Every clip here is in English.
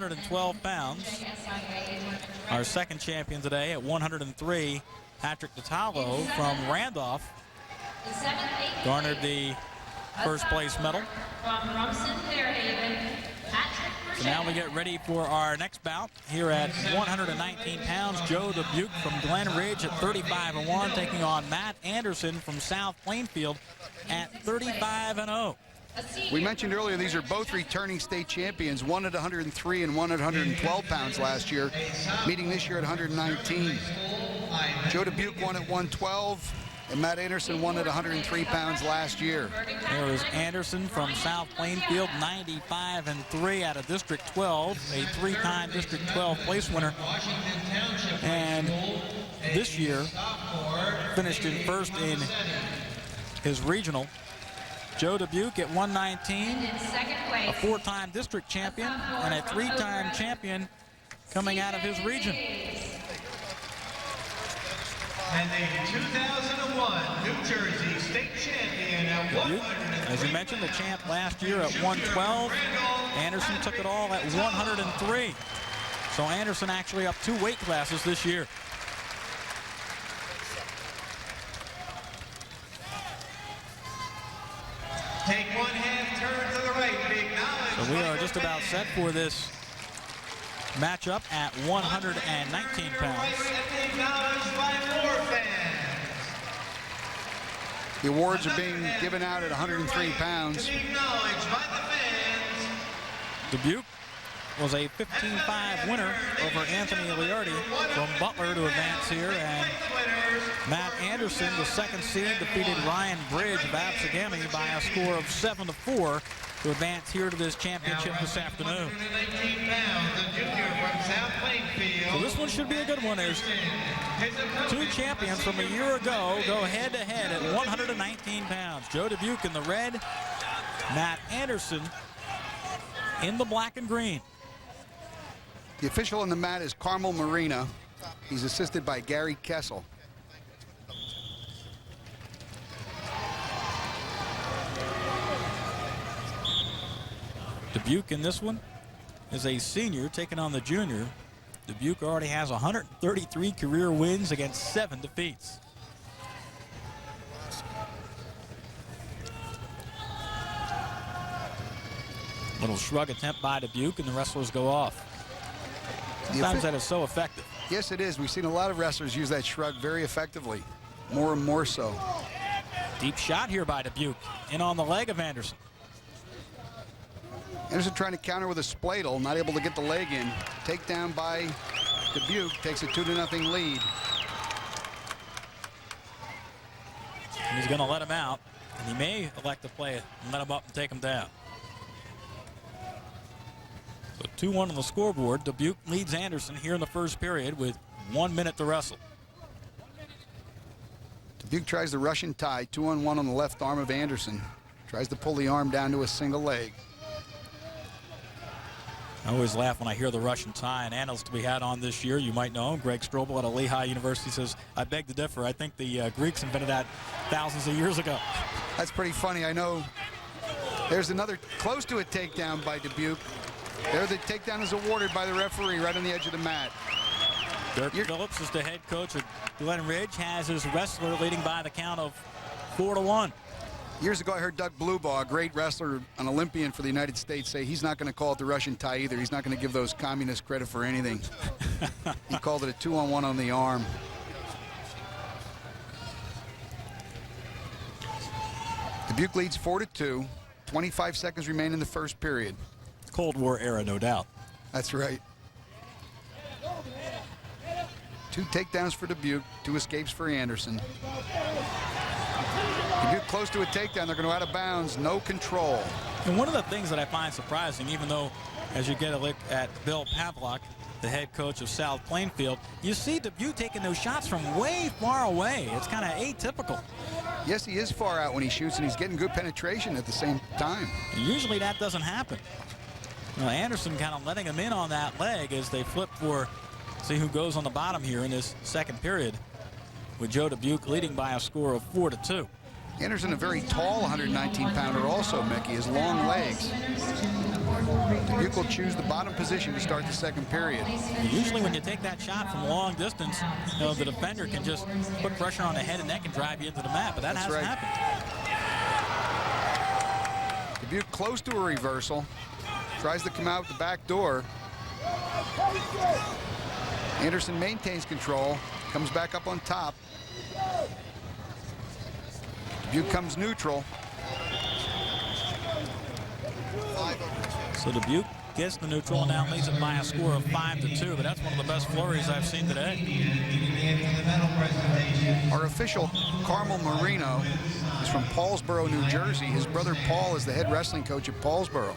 112 pounds. Our second champion today at 103, Patrick Detallo from Randolph, garnered the first place medal. So now we get ready for our next bout here at 119 pounds. Joe Dubuque from Glen Ridge at 35-1, taking on Matt Anderson from South Plainfield at 35-0. We mentioned earlier these are both returning state champions, one at 103 and one at 112 pounds last year, meeting this year at 119. Joe Dubuque won at 112. And Matt Anderson won at 103 pounds last year. There is Anderson from South Plainfield, 95-3 out of District 12, a three-time District 12 place winner. And this year finished in first in his regional. Joe Dubuque at 119, a four-time district champion and a three-time champion coming out of his region. And the 2001 New Jersey State Champion at 100. As you mentioned, the champ last year at 112. Anderson took it all at 103. So Anderson actually up 2 weight classes this year. Take one half turn to the right. Big knowledge. So we are just about set for this matchup at 119 pounds. The awards are being given out at 103 pounds. Dubuque was a 15-5 winner over Anthony Liardi from Butler to advance here, and Matt Anderson, the second seed, defeated Ryan Bridge of Absegami by a score of 7-4 to advance here to this championship this afternoon. So this one should be a good one. There's 2 champions from a year ago go head-to-head at 119 pounds. Joe Dubuque in the red, Matt Anderson in the black and green. The official on the mat is Carmel Marina. He's assisted by Gary Kessel. Dubuque in this one is a senior taking on the junior. Dubuque already has 133 career wins against 7 defeats. Little shrug attempt by Dubuque, and the wrestlers go off. Sometimes that is so effective. Yes, it is. We've seen a lot of wrestlers use that shrug very effectively, more and more so. Deep shot here by Dubuque, in on the leg of Anderson. Anderson trying to counter with a spladle, not able to get the leg in. Takedown by Dubuque, takes a 2-0 lead. And he's going to let him out, and he may elect to play it and let him up and take him down. So 2-1 on the scoreboard. Dubuque leads Anderson here in the first period with 1 minute to wrestle. Dubuque tries the Russian tie, 2-on-1 on the left arm of Anderson. Tries to pull the arm down to a single leg. I always laugh when I hear the Russian tie. An analyst we had on this year, you might know him, Greg Strobel out of Lehigh University, says, I beg to differ. I think the Greeks invented that thousands of years ago. That's pretty funny. I know there's another close to a takedown by Dubuque. There, the takedown is awarded by the referee right on the edge of the mat. Dirk Phillips is the head coach at Glen Ridge, has his wrestler leading by the count of 4-1. Years ago, I heard Doug Blubaugh, a great wrestler, an Olympian for the United States, say he's not going to call it the Russian tie either. He's not going to give those communists credit for anything. He called it a 2-on-1 on the arm. Dubuque leads 4-2. 25 seconds remain in the first period. Cold War era, no doubt. That's right. 2 takedowns for Dubuque, 2 escapes for Anderson. Dubuque close to a takedown. They're going to out of bounds. No control. And one of the things that I find surprising, even though as you get a look at Bill Pavlock, the head coach of South Plainfield, you see Dubuque taking those shots from way far away. It's kind of atypical. Yes, he is far out when he shoots, and he's getting good penetration at the same time. Usually that doesn't happen. Well, Anderson kind of letting him in on that leg as they flip for see who goes on the bottom here in this second period, with Joe Dubuque leading by a score of 4-2. Anderson, a very tall 119-pounder also, Mickey, has long legs. Dubuque will choose the bottom position to start the second period. Usually when you take that shot from long distance, you know, the defender can just put pressure on the head and neck and drive you into the mat, but that hasn't happened. Dubuque close to a reversal. Tries to come out the back door. Anderson maintains control, comes back up on top. Dubuque comes neutral. So Dubuque gets the neutral and now leads it by a score of 5-2, but that's one of the best flurries I've seen today. Our official, Carmel Marino, is from Paulsboro, New Jersey. His brother Paul is the head wrestling coach at Paulsboro.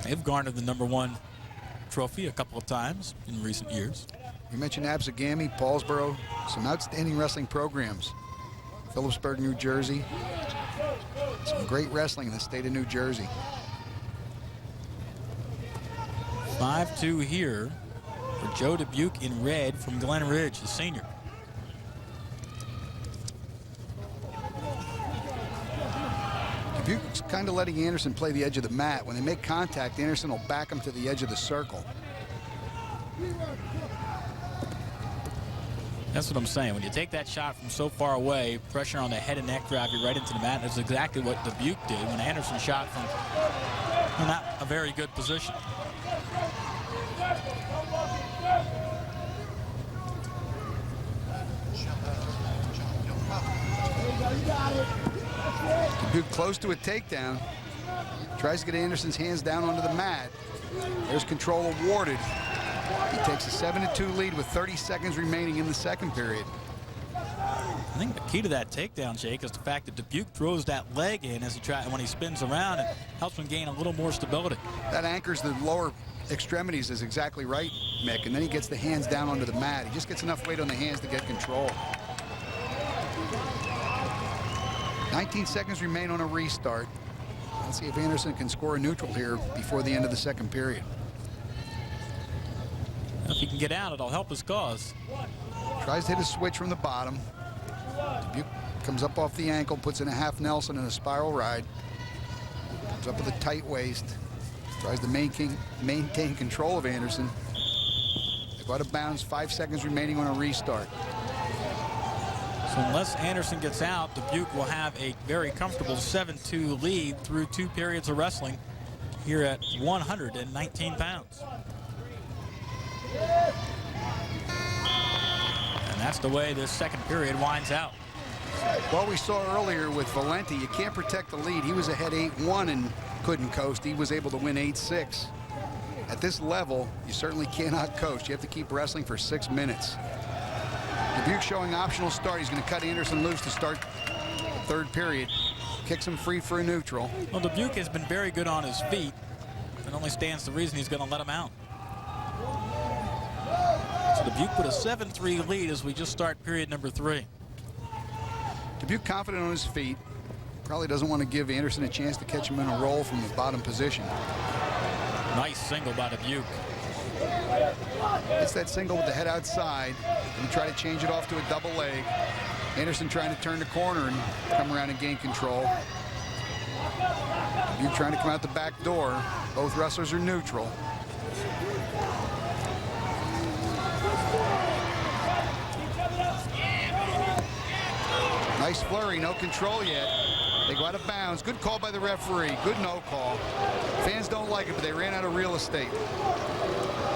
They've garnered the #1 trophy a couple of times in recent years. You mentioned Absegami, Paulsboro, some outstanding wrestling programs. Phillipsburg, New Jersey. Some great wrestling in the state of New Jersey. 5-2 here for Joe Dubuque in red from Glen Ridge, the senior. Dubuque's kind of letting Anderson play the edge of the mat. When they make contact, Anderson will back him to the edge of the circle. That's what I'm saying. When you take that shot from so far away, pressure on the head and neck drive you right into the mat. That's exactly what Dubuque did when Anderson shot from not a very good position. Dubuque close to a takedown. Tries to get Anderson's hands down onto the mat. There's control awarded. He takes a 7-2 lead with 30 seconds remaining in the second period. I think the key to that takedown, Jake, is the fact that Dubuque throws that leg in as when he spins around, and helps him gain a little more stability. That anchors the lower extremities, is exactly right, Mick. And then he gets the hands down onto the mat. He just gets enough weight on the hands to get control. 19 seconds remain on a restart. Let's see if Anderson can score a neutral here before the end of the second period. If he can get out, it'll help his cause. Tries to hit a switch from the bottom. Dubuque comes up off the ankle, puts in a half Nelson and a spiral ride. Comes up with a tight waist. Tries to maintain control of Anderson. They go out of bounds, 5 seconds remaining on a restart. So unless Anderson gets out, Dubuque will have a very comfortable 7-2 lead through 2 periods of wrestling here at 119 pounds. And that's the way this second period winds out. Well, we saw earlier with Valenti, you can't protect the lead. He was ahead 8-1 and couldn't coast. He was able to win 8-6. At this level, you certainly cannot coast. You have to keep wrestling for 6 minutes. Dubuque showing optional start. He's going to cut Anderson loose to start the third period. Kicks him free for a neutral. Well, Dubuque has been very good on his feet. It only stands to reason he's going to let him out. So Dubuque with a 7-3 lead as we just start period number 3. Dubuque confident on his feet. Probably doesn't want to give Anderson a chance to catch him in a roll from the bottom position. Nice single by Dubuque. It's that single with the head outside. And try to change it off to a double leg. Anderson trying to turn the corner and come around and gain control. Dubuque trying to come out the back door. Both wrestlers are neutral. Nice flurry, no control yet. They go out of bounds. Good call by the referee. Good no call. Fans don't like it, but they ran out of real estate.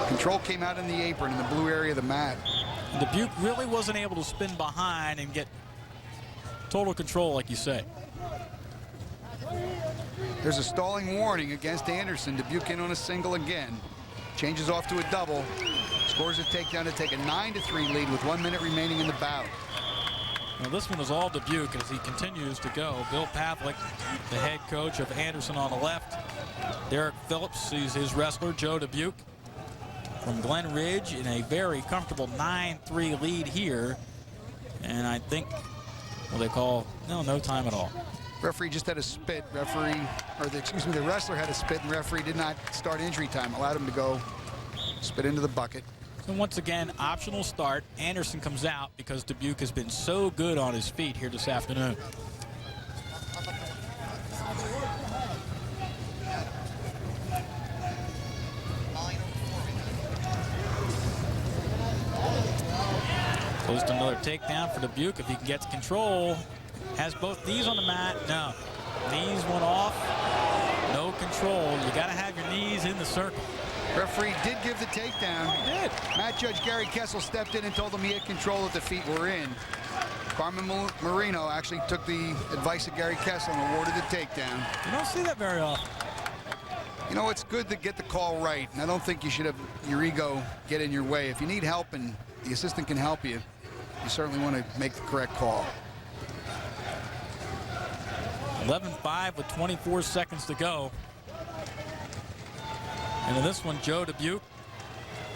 Control came out in the apron in the blue area of the mat. Dubuque really wasn't able to spin behind and get total control, like you say. There's a stalling warning against Anderson. Dubuque in on a single again. Changes off to a double. Scores a takedown to take a 9-3 lead with 1 minute remaining in the bout. Well, this one is all Dubuque as he continues to go. Bill Pavlik, the head coach of Anderson on the left. Derek Phillips is his wrestler, Joe Dubuque from Glen Ridge in a very comfortable 9-3 lead here. And I think, what they call, no time at all. Referee just had a spit. The wrestler had a spit, and referee did not start injury time. Allowed him to go spit into the bucket. So once again, optional start. Anderson comes out because Dubuque has been so good on his feet here this afternoon. Close to another takedown for Dubuque if he can get control. Has both knees on the mat. No. Knees went off. No control. You got to have your knees in the circle. Referee did give the takedown. Oh, he did. Mat Judge Gary Kessel stepped in and told him he had control that the feet were in. Carmen Marino actually took the advice of Gary Kessel and awarded the takedown. You don't see that very often. You know, it's good to get the call right, and I don't think you should have your ego get in your way. If you need help and the assistant can help you, you certainly want to make the correct call. 11-5 with 24 seconds to go. And in this one, Joe Dubuque,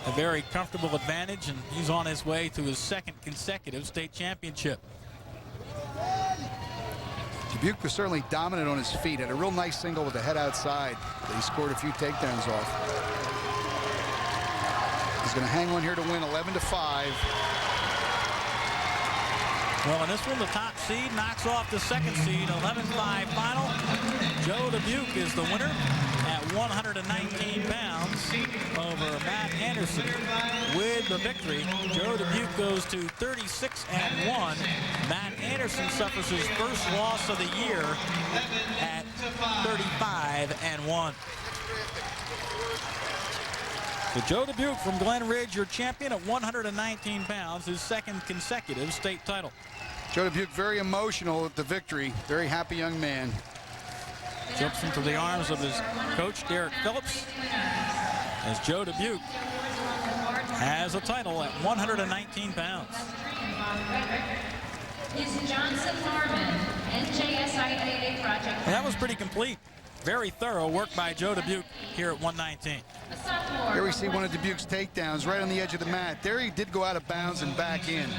a very comfortable advantage, and he's on his way to his second consecutive state championship. Dubuque was certainly dominant on his feet. Had a real nice single with the head outside that he scored a few takedowns off. He's going to hang on here to win 11-5. Well, in this one, the top seed knocks off the second seed, 11-5 final. Joe Dubuque is the winner at 119 pounds over Matt Anderson. With the victory, Joe Dubuque goes to 36-1. Matt Anderson suffers his first loss of the year at 35-1. So Joe Dubuque from Glen Ridge, your champion at 119 pounds, his second consecutive state title. Joe Dubuque very emotional at the victory. Very happy young man. Jumps into the arms of his coach, Derek Phillips, as Joe Dubuque has a title at 119 pounds. Is Johnson Harmon, NJSIAA project. And that was pretty complete. Very thorough work by Joe Dubuque here at 119. Here we see one of Dubuque's takedowns right on the edge of the mat. There he did go out of bounds and back in.